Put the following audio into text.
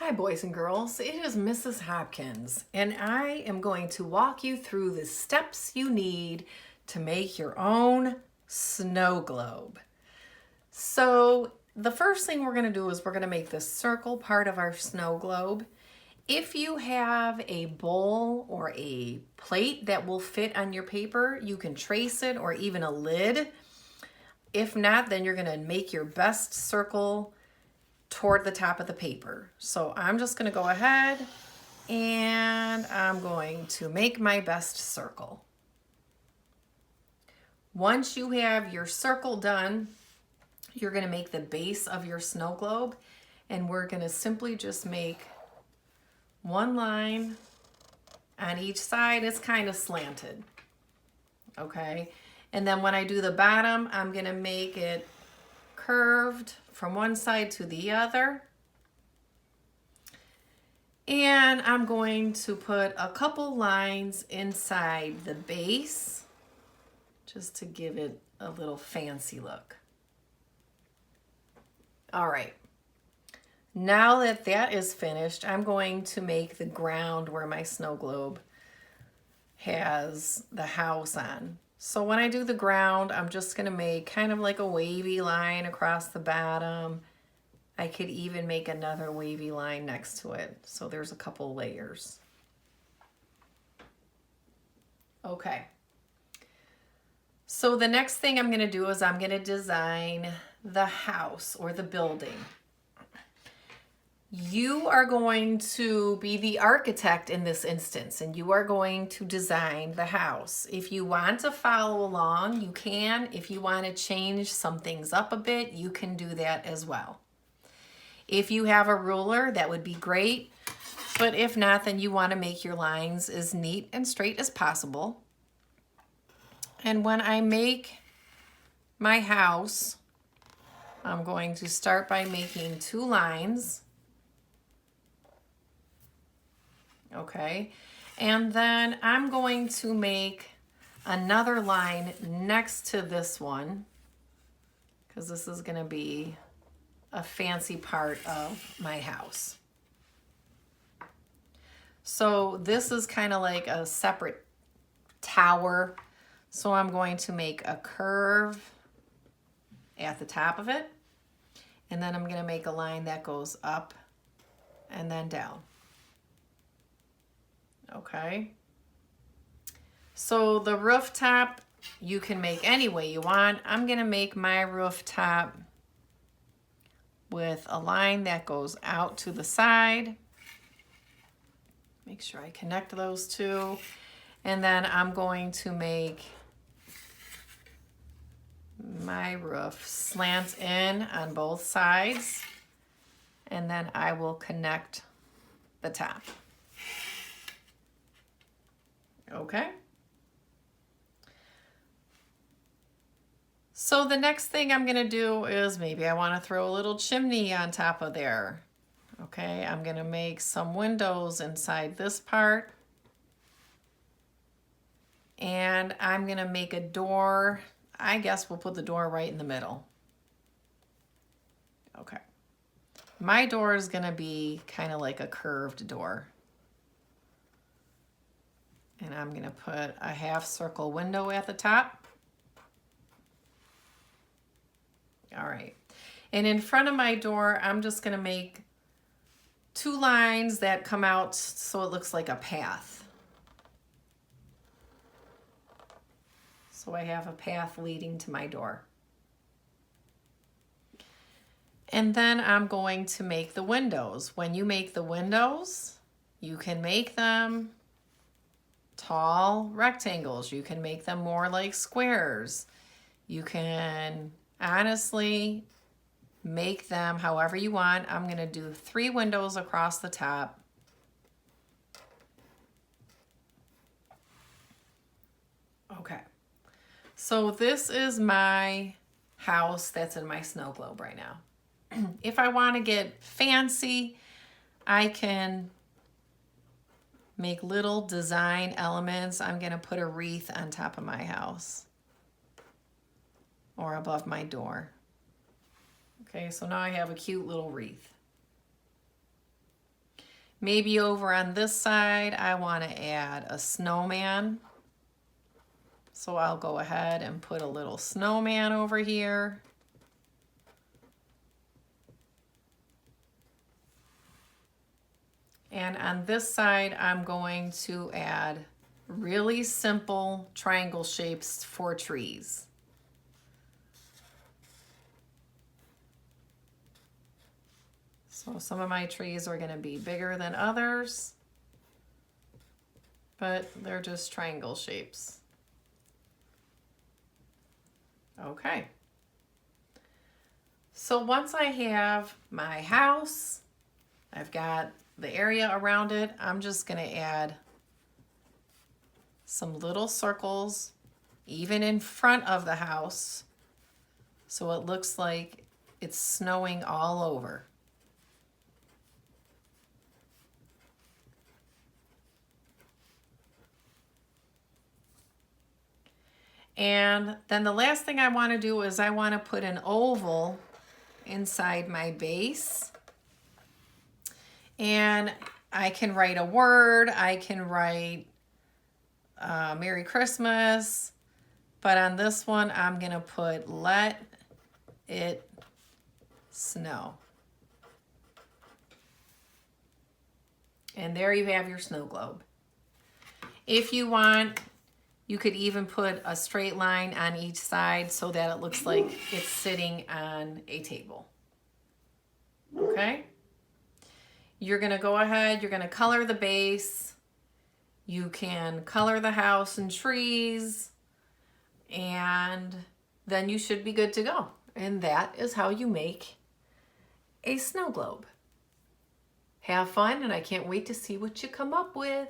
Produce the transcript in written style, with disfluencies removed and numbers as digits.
Hi, boys and girls. It is Mrs. Hopkins, and I am going to walk you through the steps you need to make your own snow globe. So, the first thing we're going to do is we're going to make the circle part of our snow globe. If you have a bowl or a plate that will fit on your paper, you can trace it, or even a lid. If not, then you're going to make your best circle toward the top of the paper. So I'm just going to go ahead and I'm going to make my best circle. Once you have your circle done, you're going to make the base of your snow globe, and we're going to simply just make one line on each side. It's kind of slanted. Okay. And then when I do the bottom, I'm going to make it curved from one side to the other. And I'm going to put a couple lines inside the base just to give it a little fancy look. All right. Now that that is finished, I'm going to make the ground where my snow globe has the house on. So when I do the ground, I'm just going to make kind of like a wavy line across the bottom. I could even make another wavy line next to it. So there's a couple layers. Okay. So the next thing I'm going to do is I'm going to design the house or the building. You are going to be the architect in this instance, and you are going to design the house. If you want to follow along, you can. If you want to change some things up a bit, you can do that as well. If you have a ruler, that would be great. But if not, then you want to make your lines as neat and straight as possible. And when I make my house, I'm going to start by making 2 lines. Okay. And then I'm going to make another line next to this one, because this is going to be a fancy part of my house. So this is kind of like a separate tower. So I'm going to make a curve at the top of it. And then I'm going to make a line that goes up and then down. Okay. So the rooftop, you can make any way you want. I'm going to make my rooftop with a line that goes out to the side. Make sure I connect those two. And then I'm going to make my roof slant in on both sides. And then I will connect the top. Okay. So the next thing I'm going to do is maybe I want to throw a little chimney on top of there. Okay, I'm going to make some windows inside this part. And I'm going to make a door. I guess we'll put the door right in the middle. Okay. My door is going to be kind of like a curved door. And I'm going to put a half circle window at the top. All right. And in front of my door, I'm just going to make 2 lines that come out so it looks like a path. So I have a path leading to my door. And then I'm going to make the windows. When you make the windows, you can make them tall rectangles. You can make them more like squares. You can honestly make them however you want. I'm going to do 3 windows across the top. Okay. So this is my house that's in my snow globe right now. If I want to get fancy, I can make little design elements. I'm going to put a wreath on top of my house or above my door. Okay, so now I have a cute little wreath. Maybe over on this side, I want to add a snowman. So I'll go ahead and put a little snowman over here. And on this side, I'm going to add really simple triangle shapes for trees. So some of my trees are going to be bigger than others, but they're just triangle shapes. Okay. So once I have my house, I've got the area around it, I'm just going to add some little circles even in front of the house so it looks like it's snowing all over. And then the last thing I want to do is I want to put an oval inside my base. And I can write a word, I can write Merry Christmas, but on this one I'm going to put Let It Snow. And there you have your snow globe. If you want, you could even put a straight line on each side so that it looks like it's sitting on a table. Okay? You're going to go ahead, you're going to color the base. You can color the house and trees, and then you should be good to go. And that is how you make a snow globe. Have fun, and I can't wait to see what you come up with.